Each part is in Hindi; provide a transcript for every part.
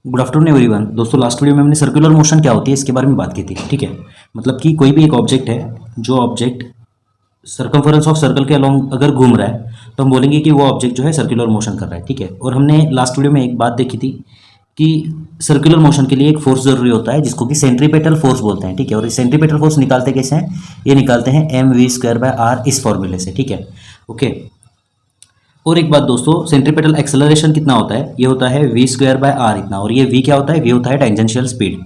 Good afternoon everyone. दोस्तों लास्ट वीडियो में हमने सर्कुलर मोशन क्या होती है इसके बारे में बात की थी। ठीक है, मतलब कि कोई भी एक ऑब्जेक्ट है, जो ऑब्जेक्ट सर्कमफरेंस ऑफ सर्कल के अलोंग अगर घूम रहा है तो हम बोलेंगे कि वो ऑब्जेक्ट जो है सर्कुलर मोशन कर रहा है। ठीक है, और हमने लास्ट वीडियो में एक बात देखी थी कि सर्कुलर मोशन के लिए एक फोर्स जरूरी होता है जिसको कि सेंट्रीपेटल फोर्स बोलते हैं। ठीक है, और सेंट्रीपेटल फोर्स निकालते कैसे हैं? ये निकालते हैं mv²/r इस फॉर्मूले से। ठीक है, ओके। और एक बात दोस्तों, सेंट्रीपेटल एक्सेलरेशन कितना होता है? ये होता है v²/r इतना, और ये v क्या होता है? v होता है टेंजेंशियल स्पीड।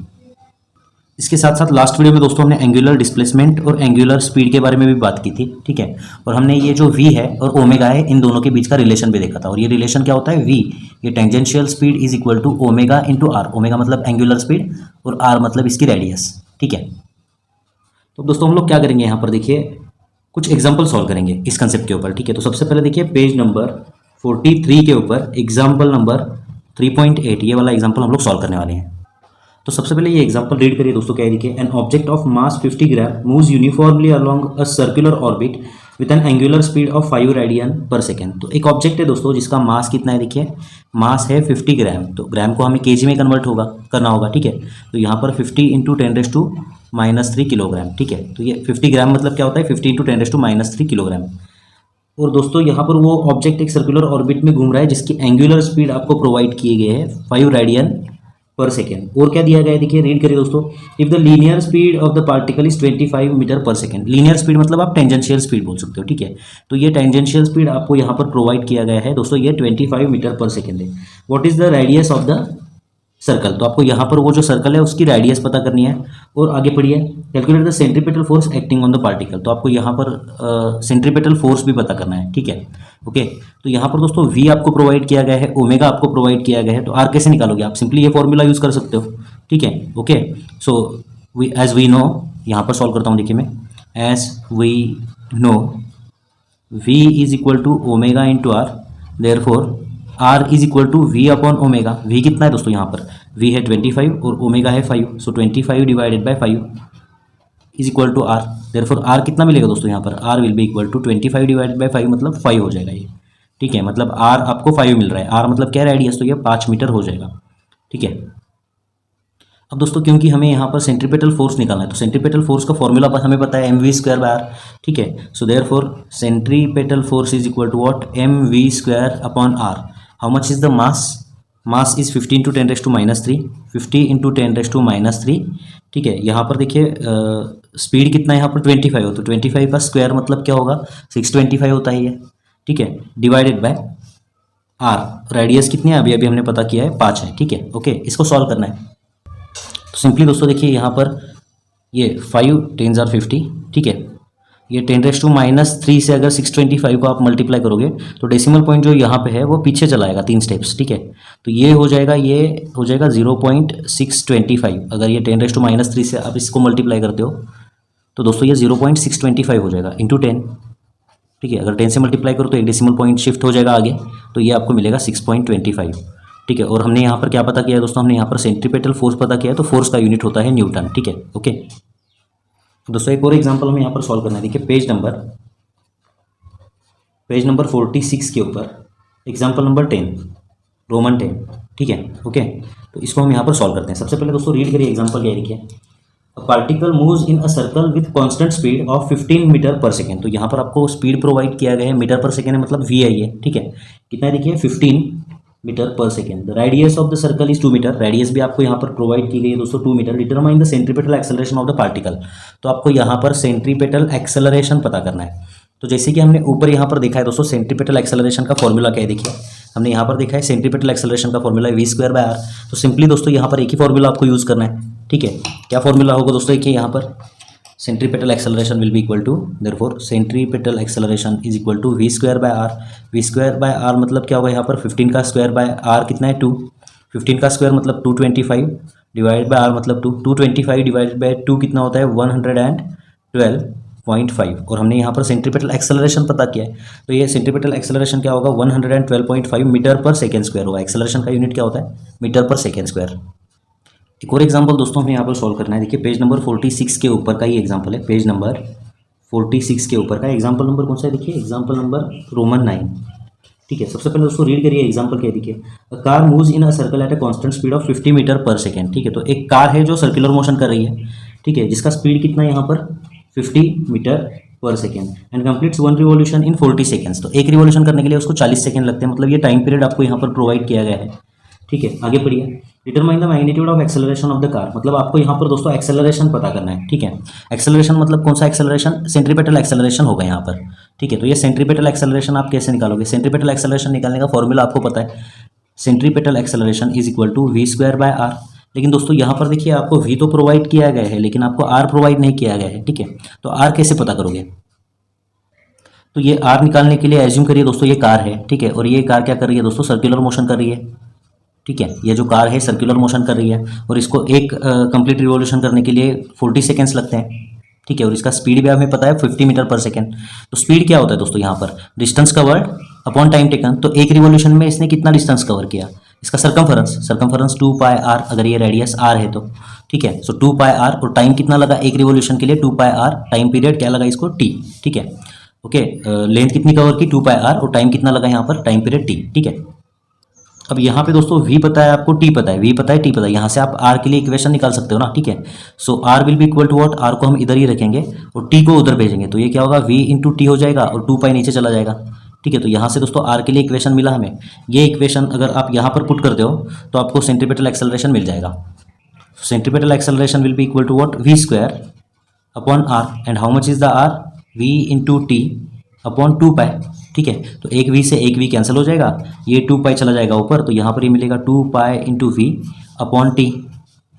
इसके साथ साथ लास्ट वीडियो में दोस्तों हमने एंगुलर डिस्प्लेसमेंट और एंगुलर स्पीड के बारे में भी बात की थी। ठीक है, और हमने ये जो v है और ओमेगा है, इन दोनों के बीच का रिलेशन भी देखा था। और ये रिलेशन क्या होता है? v, ये tangential speed is equal to omega into R. Omega मतलब एंगुलर स्पीड और r मतलब इसकी रेडियस। ठीक है, तो दोस्तों हम लोग क्या करेंगे यहाँ पर, देखिए कुछ एग्जाम्पल सॉल्व करेंगे इस कंसेप्ट के ऊपर। ठीक है, तो सबसे पहले देखिए पेज नंबर 43 के ऊपर एग्जाम्पल नंबर 3.8, ये वाला एग्जाम्पल हम लोग सॉल्व करने वाले हैं। तो सबसे पहले ये एग्जाम्पल रीड करिए दोस्तों। क्या है? देखिए, an object of mass 50 gram moves uniformly along a circular orbit with N angular speed of 5 radian पर सेकेंड। तो एक ऑब्जेक्ट है दोस्तों जिसका मास कितना है? देखिए मास है 50 ग्राम, तो ग्राम को हमें केजी में कन्वर्ट करना होगा। ठीक है, तो यहाँ पर 50 इंटू 10⁻³ किलोग्राम। ठीक है, तो ये 50 ग्राम मतलब क्या होता है? 50 इंटू 10⁻³ किलोग्राम। और दोस्तों यहाँ पर वो ऑब्जेक्ट एक सर्कुलर ऑर्बिट में घूम रहा है जिसकी एंगुलर स्पीड आपको प्रोवाइड किए गए हैं 5 रेडियन पर सेकेंड। और क्या दिया गया है? देखिए रीड करिए दोस्तों। If the linear speed of the particle is 25 meter per second. Linear speed मतलब आप टेंजेंशियल स्पीड बोल सकते हो। ठीक है, तो ये टेंजेंशियल स्पीड आपको यहाँ पर प्रोवाइड किया गया है दोस्तों, ये 25 मीटर पर सेकेंड है। What is the radius of the circle? तो आपको यहाँ पर वो जो सर्कल है उसकी रेडियस पता करनी है। और आगे पढ़िए, calculate the centripetal force acting on the particle. तो आपको यहाँ पर सेंट्रीपेटल फोर्स भी पता करना है। ठीक है, ओके। तो यहाँ पर दोस्तों v आपको प्रोवाइड किया गया है, ओमेगा आपको प्रोवाइड किया गया है, तो r कैसे निकालोगे? आप सिंपली ये फॉर्मूला यूज कर सकते हो। ठीक है, okay. So as we know, यहाँ पर सॉल्व करता हूँ। देखिए मैं, as we know v is equal to omega into R, therefore r is equal to v upon omega. v कितना है दोस्तों? यहाँ पर v है 25 और ओमेगा है 5, so 25 divided by 5 is equal to r। Therefore r कितना मिलेगा दोस्तों? यहाँ पर r will be equal to 25 divided by 5 मतलब 5 हो जाएगा ये। ठीक है, मतलब r आपको 5 मिल रहा है। r मतलब क्या रेडियस? तो ये 5 मीटर हो जाएगा। ठीक है, अब दोस्तों क्योंकि हमें यहाँ पर सेंट्रीपेटल फोर्स निकालना है, तो सेंट्रीपेटल फोर्स का फॉर्मूला हमें पता है mv²/r। ठीक है, so therefore centripetal force is equal to what? mv² upon r। How much is the mass? Mass is 50 into 10⁻³ 50 into 10⁻³। ठीक है, यहाँ पर देखिए स्पीड कितना है यहाँ पर? 25 हो, तो 25 का स्क्वायर मतलब क्या होगा? 625 होता है ये। ठीक है, डिवाइडेड बाय r। रेडियस कितनी है? अभी अभी हमने पता किया है 5 है। ठीक है, ओके। इसको सॉल्व करना है, तो सिंपली दोस्तों देखिए यहाँ पर ये 5 10s are 50। ठीक है, ये 10⁻³ से अगर 625 को आप मल्टीप्लाई करोगे तो डेसिमल पॉइंट जो यहाँ पे है वो पीछे चला आएगा 3 स्टेप्स। ठीक है, तो ये हो जाएगा 0.625। अगर ये 10⁻³ से आप इसको मल्टीप्लाई करते हो तो दोस्तों ये 0.625 हो जाएगा इंटू 10। ठीक है, अगर 10 से मल्टीप्लाई करो तो एक डेसिमल पॉइंट शिफ्ट हो जाएगा आगे, तो ये आपको मिलेगा 6.25। ठीक है, और हमने यहाँ पर क्या पता किया है दोस्तों? हमने यहाँ पर सेंट्रीपेटल फोर्स पता किया है, तो फोर्स का यूनिट होता है न्यूटन। ठीक है, ओके। दोस्तों एक और एग्जांपल हमें यहाँ पर सॉल्व करना है। देखिए पेज नंबर 46 के ऊपर एग्जांपल नंबर 10, रोमन 10। ठीक है, ओके। तो इसको हम यहाँ पर सॉल्व करते हैं। सबसे पहले दोस्तों रीड करिए एग्जाम्पल। क्या लिखिए? A particle moves in a circle with constant speed of 15 meter per second. तो यहाँ पर आपको स्पीड प्रोवाइड किया गया है, मीटर पर सेकेंड है मतलब v है ये। ठीक है, कितना है? देखिए 15 meter per second. The radius of the circle is 2 meter. Radius भी आपको यहाँ पर प्रोवाइड की गई है दोस्तों 2 meter. Determine the centripetal acceleration of the particle. तो आपको यहाँ पर सेंट्रीपेटल एक्सेलरेशन पता करना है। तो जैसे कि हमने ऊपर यहाँ पर देखा है दोस्तों, सेंट्रीपेटल एक्सेलरेशन का फॉर्मूला क्या है? देखिए हमने यहाँ पर देखा है सेंट्रीपेटल एक्सेलरेशन का फॉर्मूला है v²/r। तो सिंपली दोस्तों यहाँ पर एक ही फॉर्मूला आपको यूज़ करना है। ठीक है, क्या फॉर्मूला होगा दोस्तों? देखिए यहाँ पर centripetal acceleration will be equal to, therefore centripetal acceleration is equal to v²/r। v²/r मतलब क्या होगा? यहाँ पर 15 का स्क्वायर बाय r कितना है? 2। 15 का स्क्वायर मतलब 225 डिवाइडेड बाय r मतलब 2। 225 डिवाइडेड बाय 2 कितना होता है? 112.5। और हमने यहाँ पर सेंट्रीपेटल एक्सेलरेशन पता किया है, तो ये सेंट्रीपेटल एक्सेलरेशन क्या होगा? 112.5 मीटर पर सेकेंड स्क्वायर होगा। एक्सेलरेशन का यूनिट क्या होता है? Metre per second square. एक और एग्जांपल दोस्तों हमें यहाँ पर सॉल्व करना है। देखिए पेज नंबर 46 के ऊपर का ही एग्जांपल है। पेज नंबर 46 के ऊपर का एग्जांपल नंबर कौन सा है? देखिए एग्जांपल नंबर रोमन 9। ठीक है। सबसे पहले दोस्तों रीड करिए, एग्जाम्पल कह देखिए, a car moves in a circle at a constant speed of 50 meter per second. ठीक है, तो एक कार है जो सर्कुलर मोशन कर रही है, ठीक है, जिसका स्पीड कितना है यहाँ पर 50 meter per second and completes one revolution in 40 seconds. तो एक रिवॉल्यूशन करने के लिए उसको 40 सेकेंड लगते हैं, मतलब ये टाइम पीरियड आपको यहाँ पर प्रोवाइड किया गया है। ठीक है, आगे पढ़िए, determine the magnitude of acceleration of the car. मतलब आपको यहाँ पर दोस्तों एक्सेलरेशन पता करना है। ठीक है, एक्सेलरेशन मतलब कौन सा एक्सेलरेशन, सेंट्रीपेटल एक्सेलरेशन होगा यहाँ पर। ठीक है, तो ये सेंट्रीपेटल एक्सेलरेशन आप कैसे निकालोगे, सेंट्रीपेटल एक्सेलरेशन निकालने का फॉर्मूला आपको पता है, centripetal acceleration is equal to V square by R. लेकिन दोस्तों यहाँ पर देखिए आपको वी तो प्रोवाइड किया गया है लेकिन आपको आर प्रोवाइड नहीं किया गया है। ठीक है, तो आर कैसे पता करोगे, तो ये आर निकालने के लिए एज्यूम करिए दोस्तों ये कार है। ठीक है, और ये कार क्या कर रही है दोस्तों, सर्कुलर मोशन कर रही है। ठीक है, ये जो कार है सर्कुलर मोशन कर रही है और इसको एक कंप्लीट रिवॉल्यूशन करने के लिए 40 सेकेंड्स लगते हैं। ठीक है, और इसका स्पीड भी हमें पता है 50 मीटर पर सेकेंड। तो स्पीड क्या होता है दोस्तों यहाँ पर, distance covered upon time taken. तो एक रिवॉल्यूशन में इसने कितना डिस्टेंस कवर किया, इसका सरकमफरेंस 2 पाई आर, अगर ये रेडियस आर है तो। ठीक है, सो 2 पाई आर, और टाइम कितना लगा एक रिवॉल्यूशन के लिए 2 पाई आर, टाइम पीरियड क्या लगा इसको टी। ठीक है, ओके, लेंथ कितनी कवर की 2 पाई आर, और टाइम कितना लगा यहाँ पर, टाइम पीरियड टी। ठीक है, अब यहाँ पे दोस्तों v पता है आपको, t पता है, v पता है, t पता है, यहाँ से आप r के लिए इक्वेशन निकाल सकते हो ना। ठीक है, so r will be equal to what, r को हम इधर ही रखेंगे और t को उधर भेजेंगे, तो ये क्या होगा v इंटू टी हो जाएगा और 2 पाई नीचे चला जाएगा। ठीक है, तो यहाँ से दोस्तों r के लिए इक्वेशन मिला हमें। ये इक्वेशन अगर आप यहाँ पर पुट करते हो तो आपको सेंट्रीपेटल एक्सेलरेशन मिल जाएगा। Centripetal acceleration will be equal to what, v square upon r, and how much is the r, v into T upon 2 pi. ठीक है, तो एक v से एक v कैंसिल हो जाएगा, ये 2 पाई चला जाएगा ऊपर, तो यहाँ पर ये मिलेगा 2 pi into V upon T.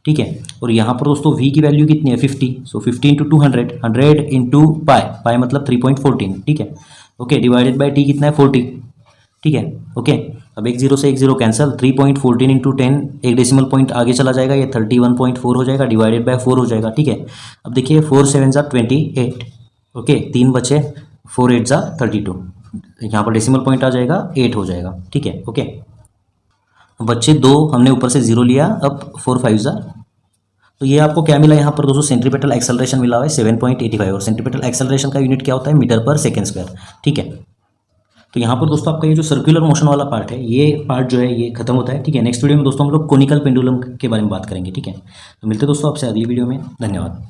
ठीक है, और यहाँ पर दोस्तों v की वैल्यू कितनी है 50, सो 50 इंटू 200, 100 इंटू पाई, पाई मतलब 3.14। ठीक है, ओके, डिवाइडेड बाई टी कितना है 40। ठीक है, ओके, अब एक जीरो से एक जीरो कैंसिल, 3.14 इंटू 10, एक डेसिमल पॉइंट आगे चला जाएगा, ये 31.4 हो जाएगा, डिवाइडेड बाय 4 हो जाएगा। ठीक है, अब देखिए 4 7 ज़ा 28, ओके, 3 बचे, 4 8 ज़ा 32, यहाँ पर डेसिमल पॉइंट आ जाएगा 8 हो जाएगा। ठीक है, ओके, बच्चे 2 हमने ऊपर से 0 लिया, अब 4 5 ज़ा, तो ये आपको क्या मिला यहाँ पर दोस्तों, सेंट्रीपेटल एक्सेलरेशन मिला हुआ है 7.85, और सेंट्रीपेटल एक्सेलरेशन का यूनिट क्या होता है, मीटर पर सेकेंड स्क्वायर। ठीक है, तो यहाँ पर दोस्तों आपका ये जो सर्कुलर मोशन वाला पार्ट है, ये पार्ट जो है ये खत्म होता है। ठीक है, नेक्स्ट वीडियो में दोस्तों हम लोग कोनिकल पेंडुलम के बारे में बात करेंगे। ठीक है, तो मिलते हैं दोस्तों आपसे अगली वीडियो में, धन्यवाद।